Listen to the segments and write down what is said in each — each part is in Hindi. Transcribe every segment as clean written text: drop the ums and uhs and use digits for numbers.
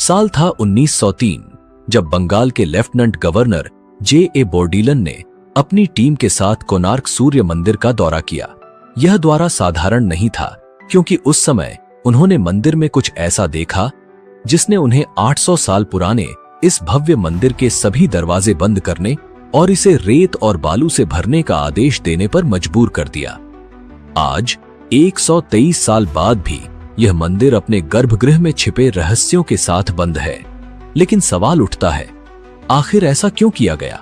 साल था 1903 जब बंगाल के लेफ्टिनेंट गवर्नर J.A. बोर्डीलन ने अपनी टीम के साथ कोणार्क सूर्य मंदिर का दौरा किया। यह दौरा साधारण नहीं था क्योंकि उस समय उन्होंने मंदिर में कुछ ऐसा देखा जिसने उन्हें 800 साल पुराने इस भव्य मंदिर के सभी दरवाजे बंद करने और इसे रेत और बालू से भरने का आदेश देने पर मजबूर कर दिया। आज 123 साल बाद भी यह मंदिर अपने गर्भगृह में छिपे रहस्यों के साथ बंद है। लेकिन सवाल उठता है, आखिर ऐसा क्यों किया गया?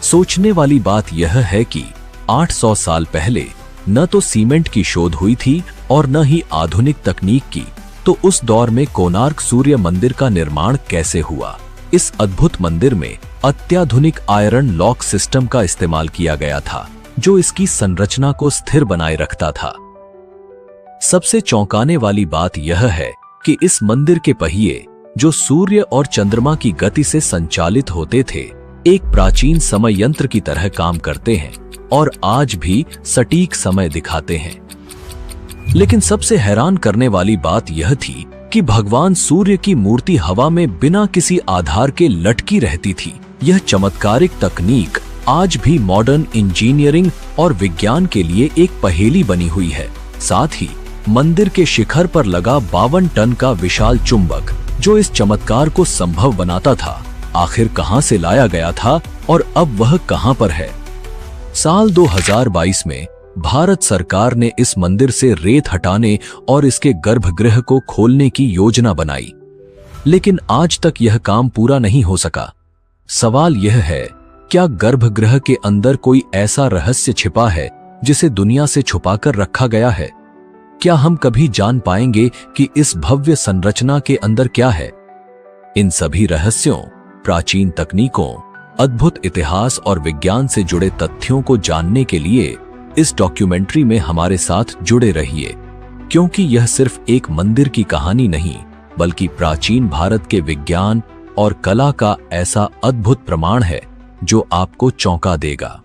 सोचने वाली बात यह है कि 800 साल पहले न तो सीमेंट की शोध हुई थी और न ही आधुनिक तकनीक की, तो उस दौर में कोणार्क सूर्य मंदिर का निर्माण कैसे हुआ? इस अद्भुत मंदिर में अत्याधुनिक आयरन लॉक सिस्टम का इस्तेमाल किया गया था जो इसकी संरचना को स्थिर बनाए रखता था। सबसे चौंकाने वाली बात यह है कि इस मंदिर के पहिए, जो सूर्य और चंद्रमा की गति से संचालित होते थे, एक प्राचीन समय यंत्र की तरह काम करते हैं और आज भी सटीक समय दिखाते हैं। लेकिन सबसे हैरान करने वाली बात यह थी कि भगवान सूर्य की मूर्ति हवा में बिना किसी आधार के लटकी रहती थी। यह चमत्कारिक तकनीक आज भी मॉडर्न इंजीनियरिंग और विज्ञान के लिए एक पहेली बनी हुई है। साथ ही मंदिर के शिखर पर लगा 52 टन का विशाल चुंबक, जो इस चमत्कार को संभव बनाता था, आखिर कहां से लाया गया था और अब वह कहां पर है? साल 2022 में भारत सरकार ने इस मंदिर से रेत हटाने और इसके गर्भगृह को खोलने की योजना बनाई, लेकिन आज तक यह काम पूरा नहीं हो सका। सवाल यह है, क्या गर्भगृह के अंदर कोई ऐसा रहस्य छिपा है जिसे दुनिया से छुपाकर रखा गया है? क्या हम कभी जान पाएंगे कि इस भव्य संरचना के अंदर क्या है? इन सभी रहस्यों, प्राचीन तकनीकों, अद्भुत इतिहास और विज्ञान से जुड़े तथ्यों को जानने के लिए इस डॉक्यूमेंट्री में हमारे साथ जुड़े रहिए, क्योंकि यह सिर्फ एक मंदिर की कहानी नहीं, बल्कि प्राचीन भारत के विज्ञान और कला का ऐसा अद्भुत प्रमाण है जो आपको चौंका देगा।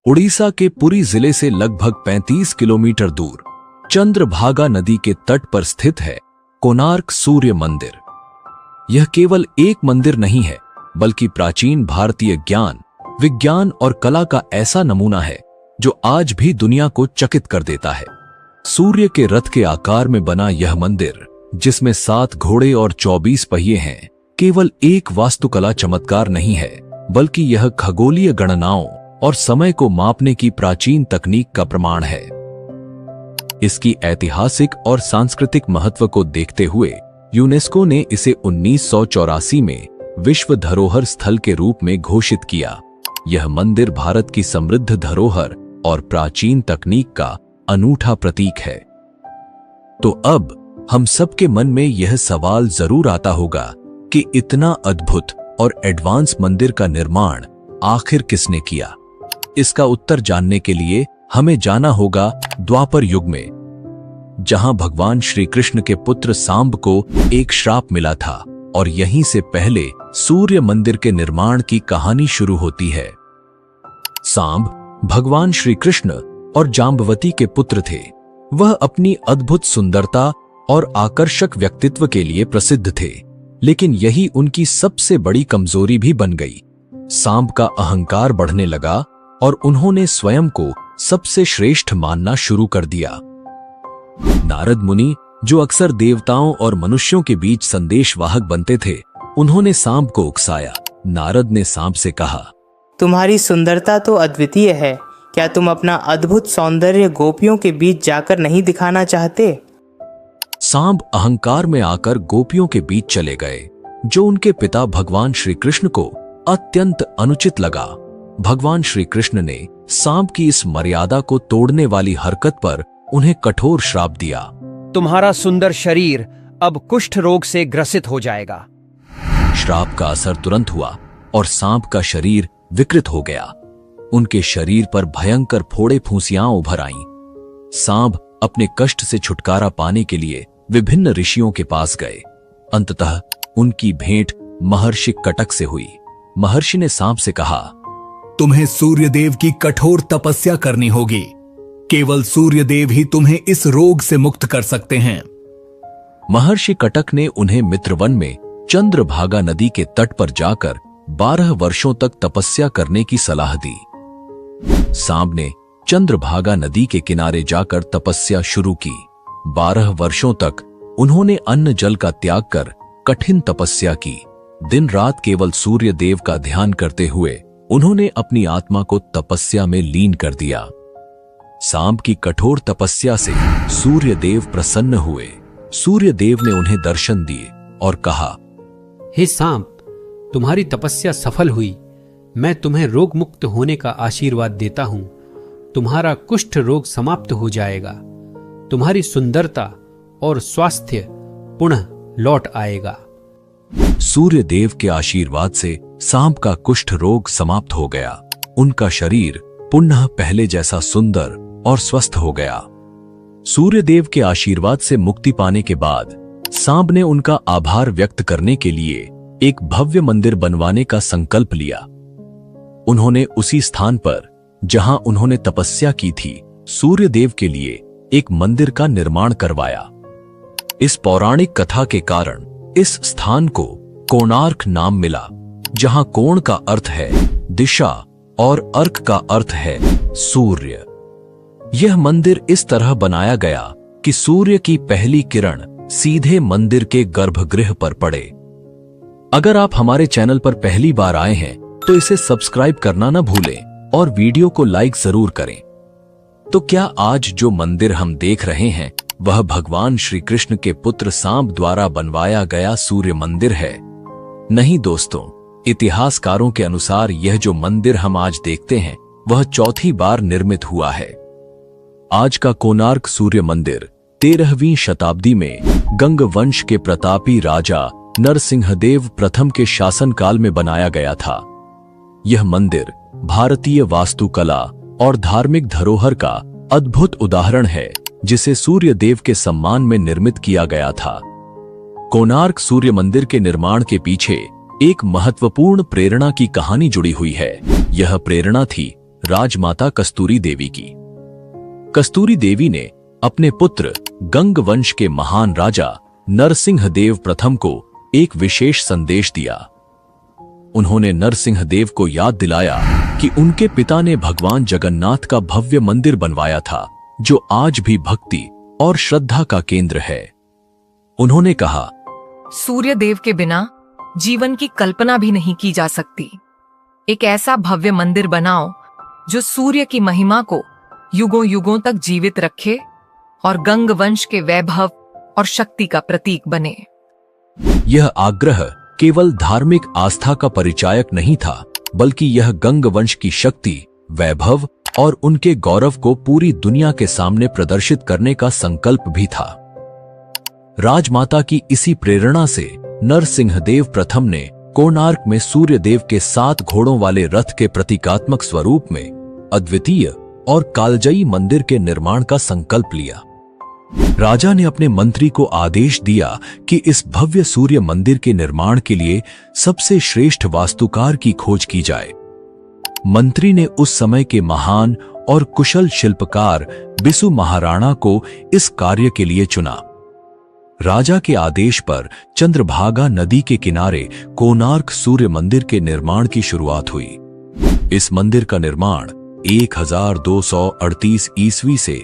उड़ीसा के पुरी जिले से लगभग 35 किलोमीटर दूर चंद्रभागा नदी के तट पर स्थित है कोणार्क सूर्य मंदिर। यह केवल एक मंदिर नहीं है, बल्कि प्राचीन भारतीय ज्ञान, विज्ञान और कला का ऐसा नमूना है जो आज भी दुनिया को चकित कर देता है। सूर्य के रथ के आकार में बना यह मंदिर, जिसमें 7 घोड़े और 24 पहिए हैं, केवल एक वास्तुकला चमत्कार नहीं है, बल्कि यह खगोलीय गणनाओं और समय को मापने की प्राचीन तकनीक का प्रमाण है। इसकी ऐतिहासिक और सांस्कृतिक महत्व को देखते हुए यूनेस्को ने इसे 1984 में विश्व धरोहर स्थल के रूप में घोषित किया। यह मंदिर भारत की समृद्ध धरोहर और प्राचीन तकनीक का अनूठा प्रतीक है। तो अब हम सबके मन में यह सवाल जरूर आता होगा कि इतना अद्भुत और एडवांस मंदिर का निर्माण आखिर किसने किया? इसका उत्तर जानने के लिए हमें जाना होगा द्वापर युग में, जहां भगवान श्री कृष्ण के पुत्र सांब को एक श्राप मिला था और यहीं से पहले सूर्य मंदिर के निर्माण की कहानी शुरू होती है। सांब भगवान श्री कृष्ण और जाम्बवती के पुत्र थे। वह अपनी अद्भुत सुंदरता और आकर्षक व्यक्तित्व के लिए प्रसिद्ध थे, लेकिन यही उनकी सबसे बड़ी कमजोरी भी बन गई। सांब का अहंकार बढ़ने लगा और उन्होंने स्वयं को सबसे श्रेष्ठ मानना शुरू कर दिया। नारद मुनि, जो अक्सर देवताओं और मनुष्यों के बीच संदेशवाहक बनते थे, उन्होंने सांब को उकसाया। नारद ने सांब से कहा, तुम्हारी सुंदरता तो अद्वितीय है, क्या तुम अपना अद्भुत सौंदर्य गोपियों के बीच जाकर नहीं दिखाना चाहते? सांब अहंकार में आकर गोपियों के बीच चले गए, जो उनके पिता भगवान श्री कृष्ण को अत्यंत अनुचित लगा। भगवान श्री कृष्ण ने सांब की इस मर्यादा को तोड़ने वाली हरकत पर उन्हें कठोर श्राप दिया। तुम्हारा सुंदर शरीर अब कुष्ठ रोग से ग्रसित हो जाएगा। श्राप का असर तुरंत हुआ और सांप का शरीर विकृत हो गया। उनके शरीर पर भयंकर फोड़े फूंसियां उभर आईं। सांप अपने कष्ट से छुटकारा पाने के लिए विभिन्न ऋषियों के पास गए। अंततः उनकी भेंट महर्षि कटक से हुई। महर्षि ने सांप से कहा, तुम्हें सूर्यदेव की कठोर तपस्या करनी होगी। केवल सूर्यदेव ही तुम्हें इस रोग से मुक्त कर सकते हैं। महर्षि कटक ने उन्हें मित्रवन में चंद्रभागा नदी के तट पर जाकर 12 वर्षों तक तपस्या करने की सलाह दी। सांब ने चंद्रभागा नदी के किनारे जाकर तपस्या शुरू की। 12 वर्षों तक उन्होंने अन्न जल का त्याग कर कठिन तपस्या की। दिन रात केवल सूर्य देव का ध्यान करते हुए उन्होंने अपनी आत्मा को तपस्या में लीन कर दिया। सांब की कठोर तपस्या से सूर्य देव प्रसन्न हुए। सूर्य देव ने उन्हें दर्शन दिए और कहा, हे सांब, तुम्हारी तपस्या सफल हुई। मैं तुम्हें रोग मुक्त होने का आशीर्वाद देता हूं। तुम्हारा कुष्ठ रोग समाप्त हो जाएगा। तुम्हारी सुंदरता और स्वास्थ्य पुनः लौट आएगा। सूर्य देव के आशीर्वाद से सांप का कुष्ठ रोग समाप्त हो गया। उनका शरीर पुनः पहले जैसा सुंदर और स्वस्थ हो गया। सूर्य देव के आशीर्वाद से मुक्ति पाने के बाद सांप ने उनका आभार व्यक्त करने के लिए एक भव्य मंदिर बनवाने का संकल्प लिया। उन्होंने उसी स्थान पर जहां उन्होंने तपस्या की थी, सूर्य देव के लिए एक मंदिर का निर्माण करवाया। इस पौराणिक कथा के कारण इस स्थान को कोणार्क नाम मिला, जहां कोण का अर्थ है दिशा और अर्क का अर्थ है सूर्य। यह मंदिर इस तरह बनाया गया कि सूर्य की पहली किरण सीधे मंदिर के गर्भगृह पर पड़े। अगर आप हमारे चैनल पर पहली बार आए हैं तो इसे सब्सक्राइब करना न भूलें और वीडियो को लाइक जरूर करें। तो क्या आज जो मंदिर हम देख रहे हैं वह भगवान श्री कृष्ण के पुत्र सांब द्वारा बनवाया गया सूर्य मंदिर है? नहीं दोस्तों, इतिहासकारों के अनुसार यह जो मंदिर हम आज देखते हैं वह चौथी बार निर्मित हुआ है। आज का कोणार्क सूर्य मंदिर 13वीं शताब्दी में गंग वंश के प्रतापी राजा नरसिंहदेव प्रथम के शासनकाल में बनाया गया था। यह मंदिर भारतीय वास्तुकला और धार्मिक धरोहर का अद्भुत उदाहरण है, जिसे सूर्य देव के सम्मान में निर्मित किया गया था। कोणार्क सूर्य मंदिर के निर्माण के पीछे एक महत्वपूर्ण प्रेरणा की कहानी जुड़ी हुई है। यह प्रेरणा थी राजमाता कस्तूरी देवी की। कस्तूरी देवी ने अपने पुत्र गंग वंश के महान राजा नरसिंहदेव प्रथम को एक विशेष संदेश दिया। उन्होंने नरसिंहदेव को याद दिलाया कि उनके पिता ने भगवान जगन्नाथ का भव्य मंदिर बनवाया था, जो आज भी भक्ति और श्रद्धा का केंद्र है। उन्होंने कहा, सूर्य देव के बिना जीवन की कल्पना भी नहीं की जा सकती। एक ऐसा भव्य मंदिर बनाओ जो सूर्य की महिमा को युगों युगों तक जीवित रखे और गंग वंश के वैभव और शक्ति का प्रतीक बने। यह आग्रह केवल धार्मिक आस्था का परिचायक नहीं था, बल्कि यह गंग वंश की शक्ति, वैभव और उनके गौरव को पूरी दुनिया के सामने प्रदर्शित करने का संकल्प भी था। राजमाता की इसी प्रेरणा से नरसिंहदेव प्रथम ने कोणार्क में सूर्य देव के 7 घोड़ों वाले रथ के प्रतीकात्मक स्वरूप में अद्वितीय और कालजयी मंदिर के निर्माण का संकल्प लिया। राजा ने अपने मंत्री को आदेश दिया कि इस भव्य सूर्य मंदिर के निर्माण के लिए सबसे श्रेष्ठ वास्तुकार की खोज की जाए। मंत्री ने उस समय के महान और कुशल शिल्पकार बिसु महाराणा को इस कार्य के लिए चुना। राजा के आदेश पर चंद्रभागा नदी के किनारे कोणार्क सूर्य मंदिर के निर्माण की शुरुआत हुई। इस मंदिर का निर्माण 1238 ईस्वी से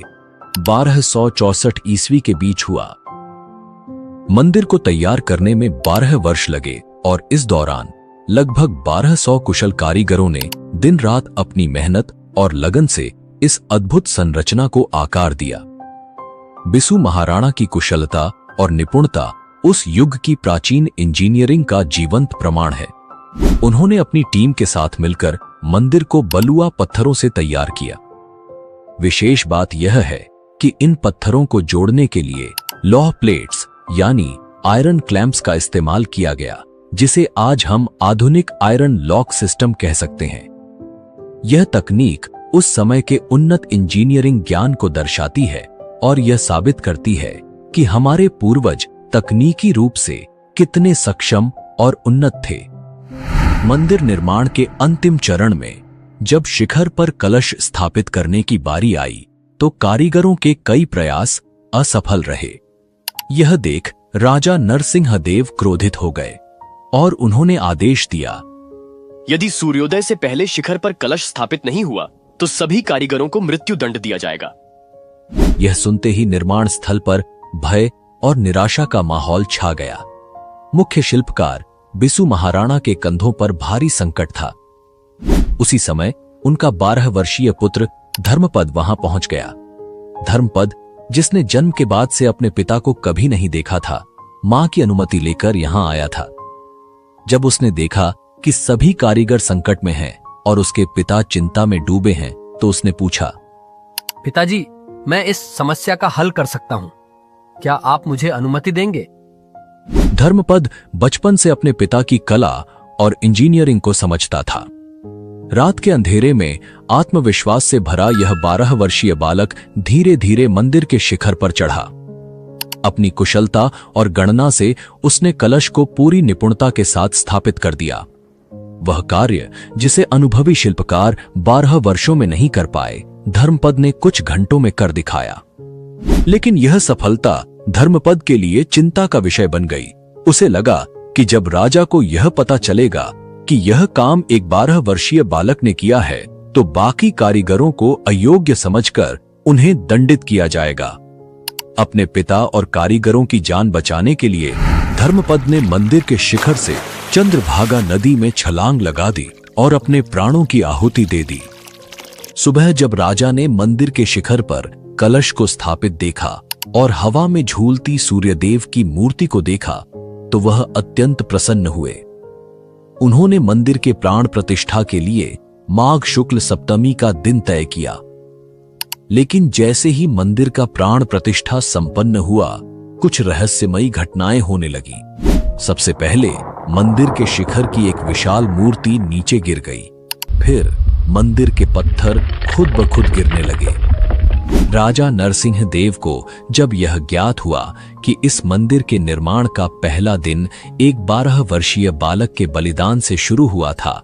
1264 ईस्वी के बीच हुआ। मंदिर को तैयार करने में 12 वर्ष लगे और इस दौरान लगभग 1200 कुशल कारीगरों ने दिन रात अपनी मेहनत और लगन से इस अद्भुत संरचना को आकार दिया। बिसु महाराणा की कुशलता और निपुणता उस युग की प्राचीन इंजीनियरिंग का जीवंत प्रमाण है। उन्होंने अपनी टीम के साथ मिलकर मंदिर को बलुआ पत्थरों से तैयार किया। विशेष बात यह है कि इन पत्थरों को जोड़ने के लिए लौह प्लेट्स यानी आयरन क्लैंप्स का इस्तेमाल किया गया, जिसे आज हम आधुनिक आयरन लॉक सिस्टम कह सकते हैं। यह तकनीक उस समय के उन्नत इंजीनियरिंग ज्ञान को दर्शाती है और यह साबित करती है कि हमारे पूर्वज तकनीकी रूप से कितने सक्षम और उन्नत थे। मंदिर निर्माण के अंतिम चरण में जब शिखर पर कलश स्थापित करने की बारी आई, तो कारीगरों के कई प्रयास असफल रहे। यह देख राजा नरसिंहदेव क्रोधित हो गए और उन्होंने आदेश दिया, यदि सूर्योदय से पहले शिखर पर कलश स्थापित नहीं हुआ तो सभी कारीगरों को मृत्यु दंड दिया जाएगा। यह सुनते ही निर्माण स्थल पर भय और निराशा का माहौल छा गया। मुख्य शिल्पकार बिसु महाराणा के कंधों पर भारी संकट था। उसी समय उनका 12 वर्षीय पुत्र धर्मपद वहां पहुंच गया। धर्मपद, जिसने जन्म के बाद से अपने पिता को कभी नहीं देखा था, मां की अनुमति लेकर यहां आया था। जब उसने देखा कि सभी कारीगर संकट में हैं और उसके पिता चिंता में डूबे हैं, तो उसने पूछा, पिताजी, मैं इस समस्या का हल कर सकता हूं, क्या आप मुझे अनुमति देंगे? धर्मपद बचपन से अपने पिता की कला और इंजीनियरिंग को समझता था। रात के अंधेरे में आत्मविश्वास से भरा यह 12 वर्षीय बालक धीरे धीरे मंदिर के शिखर पर चढ़ा। अपनी कुशलता और गणना से उसने कलश को पूरी निपुणता के साथ स्थापित कर दिया। वह कार्य जिसे अनुभवी शिल्पकार 12 वर्षों में नहीं कर पाए, धर्मपद ने कुछ घंटों में कर दिखाया। लेकिन यह सफलता धर्मपद के लिए चिंता का विषय बन गई। उसे लगा कि जब राजा को यह पता चलेगा कि यह काम एक 12 वर्षीय बालक ने किया है, तो बाकी कारीगरों को अयोग्य समझकर उन्हें दंडित किया जाएगा। अपने पिता और कारीगरों की जान बचाने के लिए धर्मपद ने मंदिर के शिखर से चंद्रभागा नदी में छलांग लगा दी और अपने प्राणों की आहुति दे दी। सुबह जब राजा ने मंदिर के शिखर पर कलश को स्थापित देखा और हवा में झूलती सूर्यदेव की मूर्ति को देखा, तो वह अत्यंत प्रसन्न हुए। उन्होंने मंदिर के प्राण प्रतिष्ठा के लिए माघ शुक्ल सप्तमी का दिन तय किया। लेकिन जैसे ही मंदिर का प्राण प्रतिष्ठा संपन्न हुआ, कुछ रहस्यमयी घटनाएं होने लगी। सबसे पहले मंदिर के शिखर की एक विशाल मूर्ति नीचे गिर गई। फिर मंदिर के पत्थर खुद ब खुद गिरने लगे। राजा नरसिंहदेव को जब यह ज्ञात हुआ कि इस मंदिर के निर्माण का पहला दिन एक 12 वर्षीय बालक के बलिदान से शुरू हुआ था,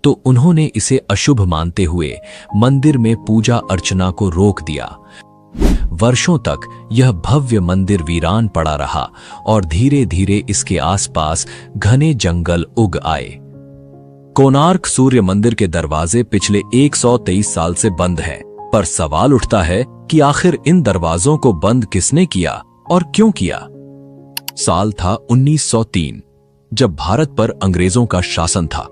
तो उन्होंने इसे अशुभ मानते हुए मंदिर में पूजा अर्चना को रोक दिया। वर्षों तक यह भव्य मंदिर वीरान पड़ा रहा और धीरे धीरे इसके आसपास घने जंगल उग आए। कोणार्क सूर्य मंदिर के दरवाजे पिछले 123 साल से बंद हैं, पर सवाल उठता है कि आखिर इन दरवाजों को बंद किसने किया और क्यों किया। साल था 1903, जब भारत पर अंग्रेजों का शासन था।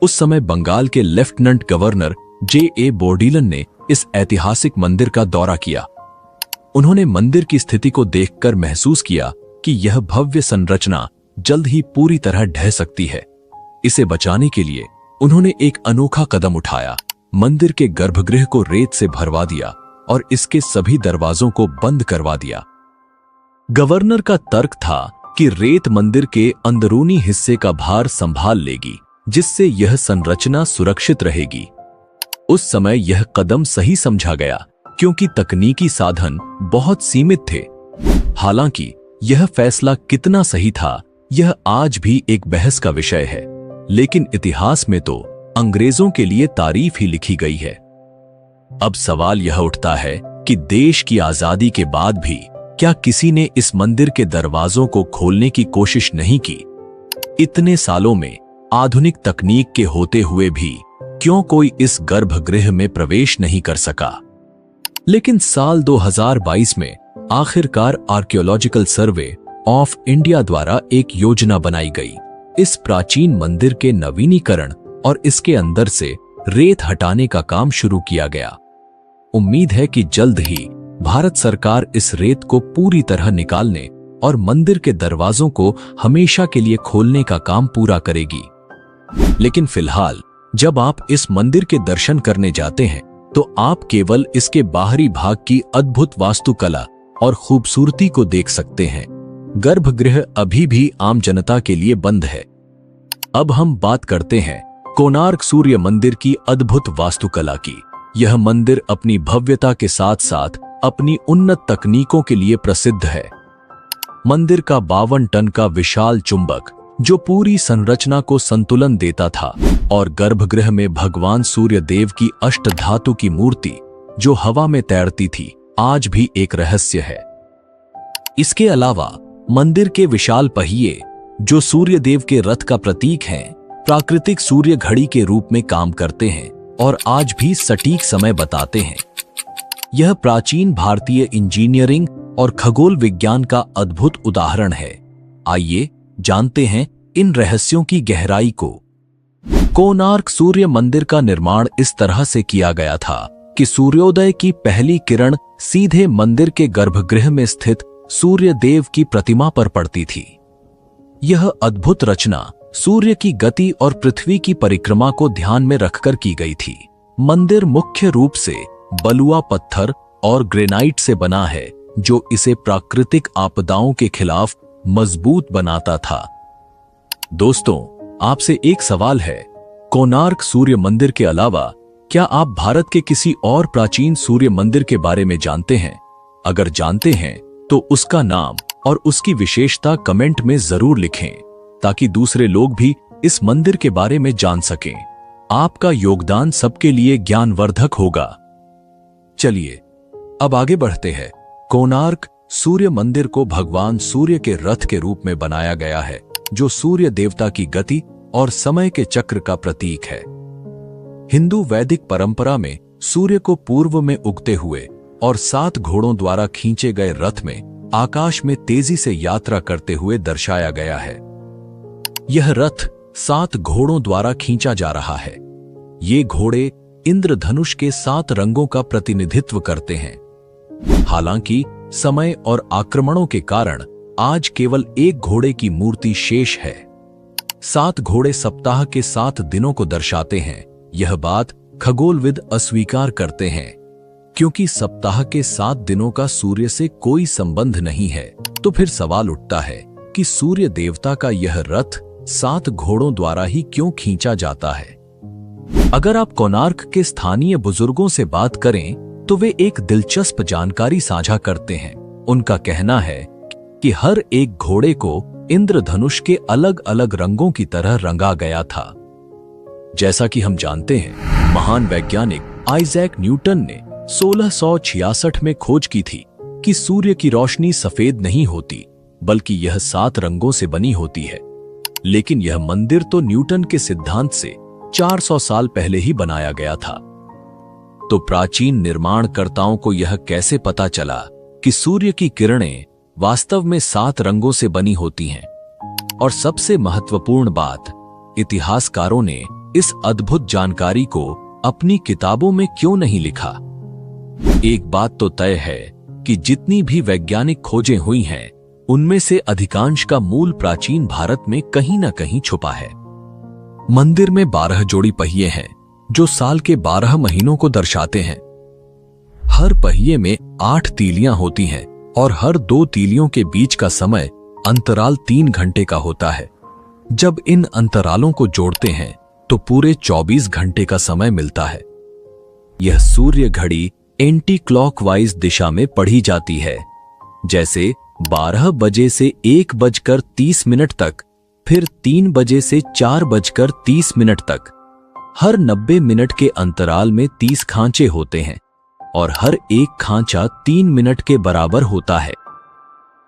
उस समय बंगाल के लेफ्टिनेंट गवर्नर J.A. बोर्डिलन ने इस ऐतिहासिक मंदिर का दौरा किया। उन्होंने मंदिर की स्थिति को देखकर महसूस किया कि यह भव्य संरचना जल्द ही पूरी तरह ढह सकती है। इसे बचाने के लिए उन्होंने एक अनोखा कदम उठाया। मंदिर के गर्भगृह को रेत से भरवा दिया और इसके सभी दरवाजों को बंद करवा दिया। गवर्नर का तर्क था कि रेत मंदिर के अंदरूनी हिस्से का भार संभाल लेगी, जिससे यह संरचना सुरक्षित रहेगी। उस समय यह कदम सही समझा गया, क्योंकि तकनीकी साधन बहुत सीमित थे। हालांकि यह फैसला कितना सही था, यह आज भी एक बहस का विषय है, लेकिन इतिहास में तो अंग्रेजों के लिए तारीफ ही लिखी गई है। अब सवाल यह उठता है कि देश की आजादी के बाद भी क्या किसी ने इस मंदिर के दरवाजों को खोलने की कोशिश नहीं की? इतने सालों में आधुनिक तकनीक के होते हुए भी क्यों कोई इस गर्भगृह में प्रवेश नहीं कर सका? लेकिन साल 2022 में आखिरकार आर्कियोलॉजिकल सर्वे ऑफ इंडिया द्वारा एक योजना बनाई गई। इस प्राचीन मंदिर के नवीनीकरण और इसके अंदर से रेत हटाने का काम शुरू किया गया। उम्मीद है कि जल्द ही भारत सरकार इस रेत को पूरी तरह निकालने और मंदिर के दरवाजों को हमेशा के लिए खोलने का काम पूरा करेगी। लेकिन फिलहाल जब आप इस मंदिर के दर्शन करने जाते हैं, तो आप केवल इसके बाहरी भाग की अद्भुत वास्तुकला और खूबसूरती को देख सकते हैं। गर्भगृह अभी भी आम जनता के लिए बंद है। अब हम बात करते हैं कोणार्क सूर्य मंदिर की अद्भुत वास्तुकला की। यह मंदिर अपनी भव्यता के साथ साथ अपनी उन्नत तकनीकों के लिए प्रसिद्ध है। मंदिर का 52 टन का विशाल चुंबक, जो पूरी संरचना को संतुलन देता था, और गर्भगृह में भगवान सूर्य देव की अष्टधातु की मूर्ति, जो हवा में तैरती थी, आज भी एक रहस्य है। इसके अलावा मंदिर के विशाल पहिए, जो सूर्यदेव के रथ का प्रतीक हैं, प्राकृतिक सूर्य घड़ी के रूप में काम करते हैं और आज भी सटीक समय बताते हैं। यह प्राचीन भारतीय इंजीनियरिंग और खगोल विज्ञान का अद्भुत उदाहरण है। आइए जानते हैं इन रहस्यों की गहराई को। कोणार्क सूर्य मंदिर का निर्माण इस तरह से किया गया था कि सूर्योदय की पहली किरण सीधे मंदिर के गर्भगृह में स्थित सूर्य देव की प्रतिमा पर पड़ती थी। यह अद्भुत रचना सूर्य की गति और पृथ्वी की परिक्रमा को ध्यान में रखकर की गई थी। मंदिर मुख्य रूप से बलुआ पत्थर और ग्रेनाइट से बना है, जो इसे प्राकृतिक आपदाओं के खिलाफ मजबूत बनाता था। दोस्तों, आपसे एक सवाल है, कोणार्क सूर्य मंदिर के अलावा क्या आप भारत के किसी और प्राचीन सूर्य मंदिर के बारे में जानते हैं? अगर जानते हैं तो उसका नाम और उसकी विशेषता कमेंट में जरूर लिखें, ताकि दूसरे लोग भी इस मंदिर के बारे में जान सकें। आपका योगदान सबके लिए ज्ञानवर्धक होगा। चलिए अब आगे बढ़ते हैं। कोणार्क सूर्य मंदिर को भगवान सूर्य के रथ के रूप में बनाया गया है, जो सूर्य देवता की गति और समय के चक्र का प्रतीक है। हिंदू वैदिक परंपरा में सूर्य को पूर्व में उगते हुए और 7 घोड़ों द्वारा खींचे गए रथ में आकाश में तेजी से यात्रा करते हुए दर्शाया गया है। यह रथ 7 घोड़ों द्वारा खींचा जा रहा है। ये घोड़े इंद्रधनुष के 7 रंगों का प्रतिनिधित्व करते हैं। हालांकि समय और आक्रमणों के कारण आज केवल एक घोड़े की मूर्ति शेष है। 7 घोड़े सप्ताह के 7 दिनों को दर्शाते हैं। यह बात खगोलविद अस्वीकार करते हैं, क्योंकि सप्ताह के 7 दिनों का सूर्य से कोई संबंध नहीं है। तो फिर सवाल उठता है कि सूर्य देवता का यह रथ 7 घोड़ों द्वारा ही क्यों खींचा जाता है? अगर आप कोणार्क के स्थानीय बुजुर्गों से बात करें तो वे एक दिलचस्प जानकारी साझा करते हैं। उनका कहना है कि हर एक घोड़े को इंद्रधनुष के अलग अलग रंगों की तरह रंगा गया था। जैसा कि हम जानते हैं, महान वैज्ञानिक आइजैक न्यूटन ने 1666 में खोज की थी कि सूर्य की रोशनी सफेद नहीं होती, बल्कि यह 7 रंगों से बनी होती है। लेकिन यह मंदिर तो न्यूटन के सिद्धांत से 400 साल पहले ही बनाया गया था। तो प्राचीन निर्माणकर्ताओं को यह कैसे पता चला कि सूर्य की किरणें वास्तव में 7 रंगों से बनी होती हैं? और सबसे महत्वपूर्ण बात, इतिहासकारों ने इस अद्भुत जानकारी को अपनी किताबों में क्यों नहीं लिखा? एक बात तो तय है कि जितनी भी वैज्ञानिक खोजें हुई हैं, उनमें से अधिकांश का मूल प्राचीन भारत में कहीं न कहीं छुपा है। मंदिर में 12 जोड़ी पहिए हैं, जो साल के 12 महीनों को दर्शाते हैं। हर पहिए में 8 तीलियां होती हैं और हर 2 तीलियों के बीच का समय अंतराल 3 घंटे का होता है। जब इन अंतरालों को जोड़ते हैं तो पूरे 24 घंटे का समय मिलता है। यह सूर्य घड़ी एंटी क्लॉकवाइज दिशा में पढ़ी जाती है, जैसे 12 बजे से 1:30 तक, फिर 3 बजे से 4:30 तक। हर 90 मिनट के अंतराल में 30 खांचे होते हैं और हर एक खांचा 3 मिनट के बराबर होता है।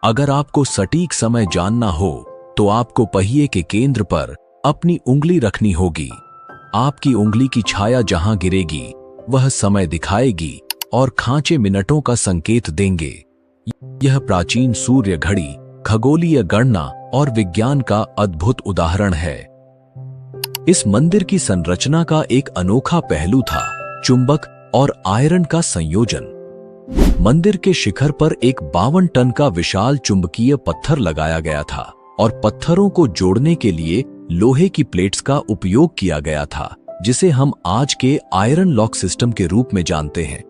अगर आपको सटीक समय जानना हो तो आपको पहिए के केंद्र पर अपनी उंगली रखनी होगी। आपकी उंगली की छाया जहां गिरेगी वह समय दिखाएगी और खांचे मिनटों का संकेत देंगे। यह प्राचीन सूर्य घड़ी खगोलीय गणना और विज्ञान का अद्भुत उदाहरण है। इस मंदिर की संरचना का एक अनोखा पहलू था चुंबक और आयरन का संयोजन। मंदिर के शिखर पर एक 52 टन का विशाल चुंबकीय पत्थर लगाया गया था और पत्थरों को जोड़ने के लिए लोहे की प्लेट्स का उपयोग किया गया था, जिसे हम आज के आयरन लॉक सिस्टम के रूप में जानते हैं।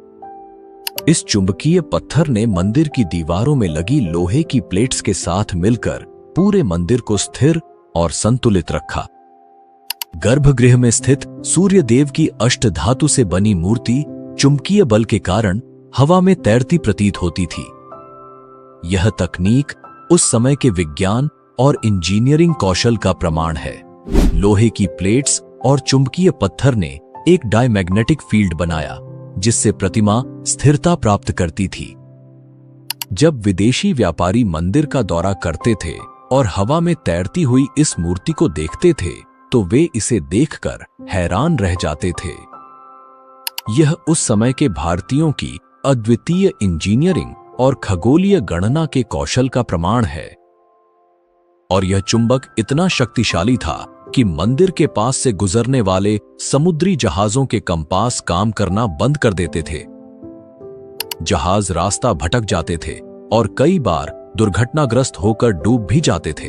इस चुंबकीय पत्थर ने मंदिर की दीवारों में लगी लोहे की प्लेट्स के साथ मिलकर पूरे मंदिर को स्थिर और संतुलित रखा। गर्भगृह में स्थित सूर्य देव की अष्टधातु से बनी मूर्ति चुंबकीय बल के कारण हवा में तैरती प्रतीत होती थी। यह तकनीक उस समय के विज्ञान और इंजीनियरिंग कौशल का प्रमाण है। लोहे की प्लेट्स और चुंबकीय पत्थर ने एक डायमैग्नेटिक फील्ड बनाया, जिससे प्रतिमा स्थिरता प्राप्त करती थी। जब विदेशी व्यापारी मंदिर का दौरा करते थे और हवा में तैरती हुई इस मूर्ति को देखते थे तो वे इसे देखकर हैरान रह जाते थे। यह उस समय के भारतीयों की अद्वितीय इंजीनियरिंग और खगोलीय गणना के कौशल का प्रमाण है। और यह चुंबक इतना शक्तिशाली था कि मंदिर के पास से गुजरने वाले समुद्री जहाजों के कंपास काम करना बंद कर देते थे। जहाज रास्ता भटक जाते थे और कई बार दुर्घटनाग्रस्त होकर डूब भी जाते थे।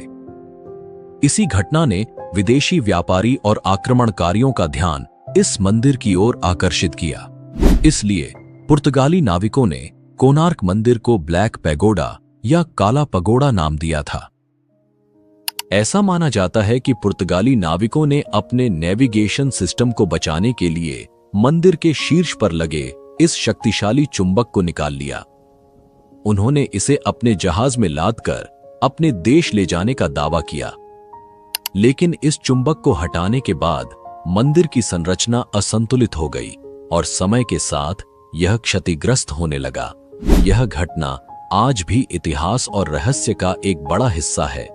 इसी घटना ने विदेशी व्यापारी और आक्रमणकारियों का ध्यान इस मंदिर की ओर आकर्षित किया। इसलिए पुर्तगाली नाविकों ने कोणार्क मंदिर को ब्लैक पैगोडा या काला पगोड़ा नाम दिया था। ऐसा माना जाता है कि पुर्तगाली नाविकों ने अपने नेविगेशन सिस्टम को बचाने के लिए मंदिर के शीर्ष पर लगे इस शक्तिशाली चुंबक को निकाल लिया। उन्होंने इसे अपने जहाज में लादकर अपने देश ले जाने का दावा किया। लेकिन इस चुंबक को हटाने के बाद मंदिर की संरचना असंतुलित हो गई और समय के साथ यह क्षतिग्रस्त होने लगा। यह घटना आज भी इतिहास और रहस्य का एक बड़ा हिस्सा है।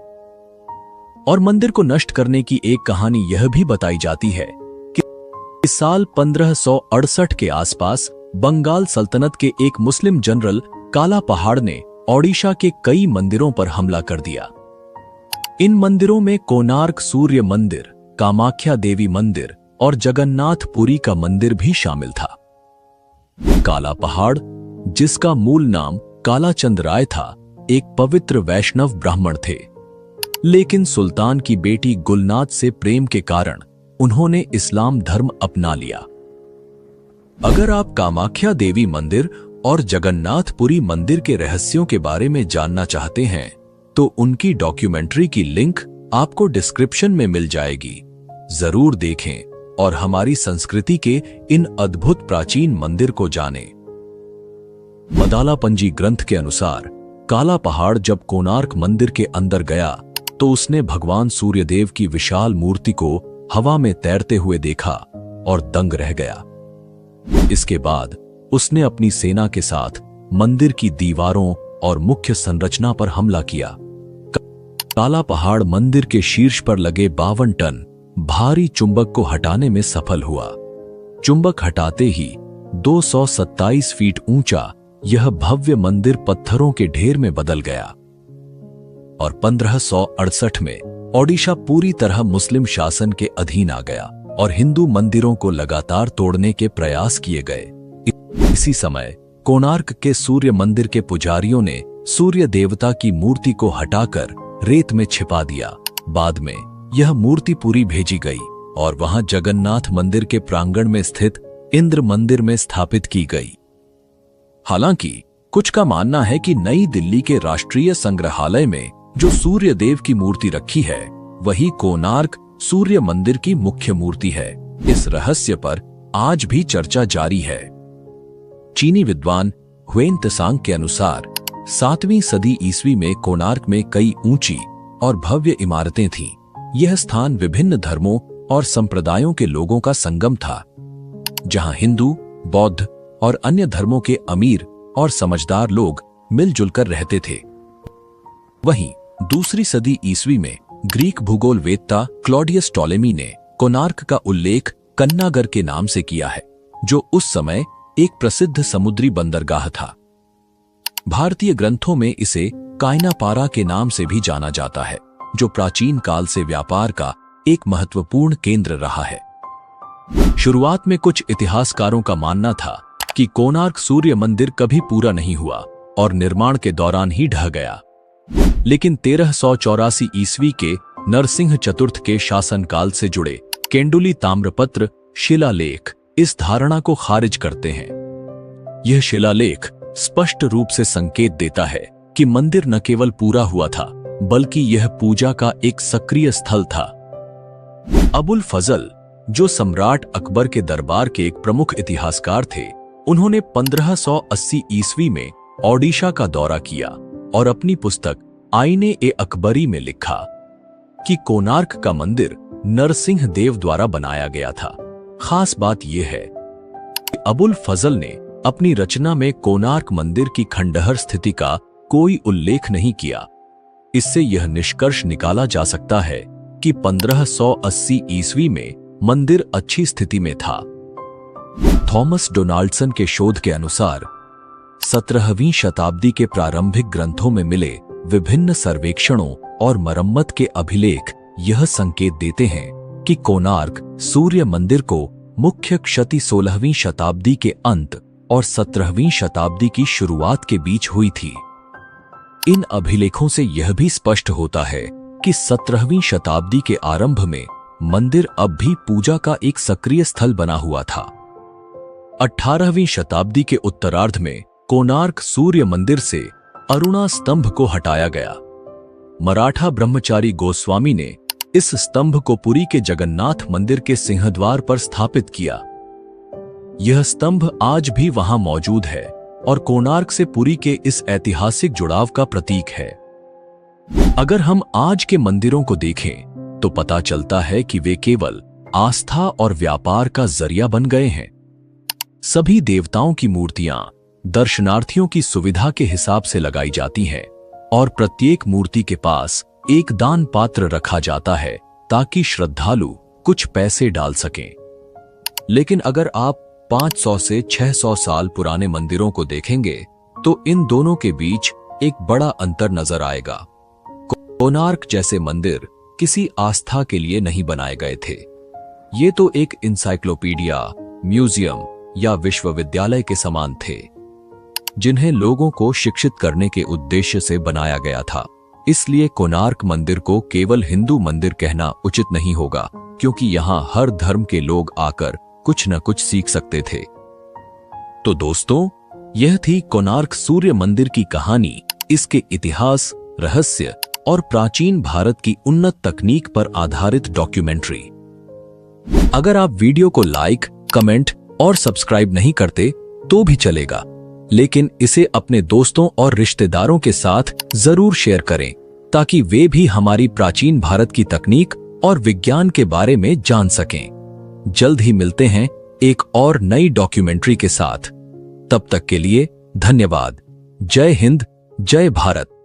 और मंदिर को नष्ट करने की एक कहानी यह भी बताई जाती है कि इस साल 1568 के आसपास बंगाल सल्तनत के एक मुस्लिम जनरल काला पहाड़ ने ओडिशा के कई मंदिरों पर हमला कर दिया। इन मंदिरों में कोणार्क सूर्य मंदिर, कामाख्या देवी मंदिर और जगन्नाथपुरी का मंदिर भी शामिल था। काला पहाड़, जिसका मूल नाम कालाचंद राय था, एक पवित्र वैष्णव ब्राह्मण थे। लेकिन सुल्तान की बेटी गुलनाद से प्रेम के कारण उन्होंने इस्लाम धर्म अपना लिया। अगर आप कामाख्या देवी मंदिर और जगन्नाथपुरी मंदिर के रहस्यों के बारे में जानना चाहते हैं तो उनकी डॉक्यूमेंट्री की लिंक आपको डिस्क्रिप्शन में मिल जाएगी। जरूर देखें और हमारी संस्कृति के इन अद्भुत प्राचीन मंदिर को जानें। मदालापंजी ग्रंथ के अनुसार काला पहाड़ जब कोणार्क मंदिर के अंदर गया तो उसने भगवान सूर्यदेव की विशाल मूर्ति को हवा में तैरते हुए देखा और दंग रह गया। इसके बाद उसने अपनी सेना के साथ मंदिर की दीवारों और मुख्य संरचना पर हमला किया। काला पहाड़ मंदिर के शीर्ष पर लगे 52 टन भारी चुंबक को हटाने में सफल हुआ। चुंबक हटाते ही 227 फीट ऊंचा यह भव्य मंदिर पत्थरों के ढेर में बदल गया और 1568 में ओडिशा पूरी तरह मुस्लिम शासन के अधीन आ गया और हिंदू मंदिरों को लगातार तोड़ने के प्रयास किए गए। इसी समय कोणार्क के सूर्य मंदिर के पुजारियों ने सूर्य देवता की मूर्ति को हटाकर रेत में छिपा दिया। बाद में यह मूर्ति पूरी भेजी गई और वहां जगन्नाथ मंदिर के प्रांगण में स्थित इंद्र मंदिर में स्थापित की गई। हालांकि कुछ का मानना है कि नई दिल्ली के राष्ट्रीय संग्रहालय में जो सूर्य देव की मूर्ति रखी है वही कोणार्क सूर्य मंदिर की मुख्य मूर्ति है। इस रहस्य पर आज भी चर्चा जारी है। चीनी विद्वान हुएन त्सांग के अनुसार 7वीं सदी ईस्वी में कोणार्क में कई ऊंची और भव्य इमारतें थीं। यह स्थान विभिन्न धर्मों और संप्रदायों के लोगों का संगम था, जहां हिंदू, बौद्ध और अन्य धर्मों के अमीर और समझदार लोग मिलजुल कर रहते थे। वहीं दूसरी सदी ईस्वी में ग्रीक भूगोल वेत्ता क्लॉडियस टॉलेमी ने कोणार्क का उल्लेख कन्नागर के नाम से किया है, जो उस समय एक प्रसिद्ध समुद्री बंदरगाह था। भारतीय ग्रंथों में इसे कायनापारा के नाम से भी जाना जाता है, जो प्राचीन काल से व्यापार का एक महत्वपूर्ण केंद्र रहा है। शुरुआत में कुछ इतिहासकारों का मानना था कि कोणार्क सूर्य मंदिर कभी पूरा नहीं हुआ और निर्माण के दौरान ही ढह गया। लेकिन 1384 ईस्वी के नरसिंह चतुर्थ के शासनकाल से जुड़े केंडुली ताम्रपत्र शिलालेख इस धारणा को खारिज करते हैं। यह शिलालेख स्पष्ट रूप से संकेत देता है कि मंदिर न केवल पूरा हुआ था, बल्कि यह पूजा का एक सक्रिय स्थल था। अबुल फजल, जो सम्राट अकबर के दरबार के एक प्रमुख इतिहासकार थे, उन्होंने 1580 ईस्वी में ओडिशा का दौरा किया और अपनी पुस्तक आईने ए अकबरी में लिखा कि कोणार्क का मंदिर नरसिंह देव द्वारा बनाया गया था। खास बात यह है कि अबुल फजल ने अपनी रचना में कोणार्क मंदिर की खंडहर स्थिति का कोई उल्लेख नहीं किया। इससे यह निष्कर्ष निकाला जा सकता है कि 1580 ईस्वी में मंदिर अच्छी स्थिति में था। थॉमस डोनाल्डसन के शोध के अनुसार 17वीं शताब्दी के प्रारंभिक ग्रंथों में मिले विभिन्न सर्वेक्षणों और मरम्मत के अभिलेख यह संकेत देते हैं कि कोणार्क सूर्य मंदिर को मुख्य क्षति 16वीं शताब्दी के अंत और 17वीं शताब्दी की शुरुआत के बीच हुई थी। इन अभिलेखों से यह भी स्पष्ट होता है कि 17वीं शताब्दी के आरंभ में मंदिर अब भी पूजा का एक सक्रिय स्थल बना हुआ था। 18वीं शताब्दी के उत्तरार्ध में कोणार्क सूर्य मंदिर से अरुणा स्तंभ को हटाया गया। मराठा ब्रह्मचारी गोस्वामी ने इस स्तंभ को पुरी के जगन्नाथ मंदिर के सिंहद्वार पर स्थापित किया। यह स्तंभ आज भी वहां मौजूद है और कोणार्क से पुरी के इस ऐतिहासिक जुड़ाव का प्रतीक है। अगर हम आज के मंदिरों को देखें तो पता चलता है कि वे केवल आस्था और व्यापार का जरिया बन गए हैं। सभी देवताओं की मूर्तियां दर्शनार्थियों की सुविधा के हिसाब से लगाई जाती हैं और प्रत्येक मूर्ति के पास एक दान पात्र रखा जाता है ताकि श्रद्धालु कुछ पैसे डाल सकें। लेकिन अगर आप 500 से 600 साल पुराने मंदिरों को देखेंगे तो इन दोनों के बीच एक बड़ा अंतर नजर आएगा। कोणार्क जैसे मंदिर किसी आस्था के लिए नहीं बनाए गए थे। ये तो एक इंसाइक्लोपीडिया, म्यूजियम या विश्वविद्यालय के समान थे, जिन्हें लोगों को शिक्षित करने के उद्देश्य से बनाया गया था। इसलिए कोणार्क मंदिर को केवल हिंदू मंदिर कहना उचित नहीं होगा, क्योंकि यहां हर धर्म के लोग आकर कुछ न कुछ सीख सकते थे। तो दोस्तों, यह थी कोणार्क सूर्य मंदिर की कहानी, इसके इतिहास, रहस्य और प्राचीन भारत की उन्नत तकनीक पर आधारित डॉक्यूमेंट्री। अगर आप वीडियो को लाइक, कमेंट और सब्सक्राइब नहीं करते तो भी चलेगा, लेकिन इसे अपने दोस्तों और रिश्तेदारों के साथ जरूर शेयर करें ताकि वे भी हमारी प्राचीन भारत की तकनीक और विज्ञान के बारे में जान सकें। जल्द ही मिलते हैं एक और नई डॉक्यूमेंट्री के साथ। तब तक के लिए धन्यवाद। जय हिंद, जय भारत।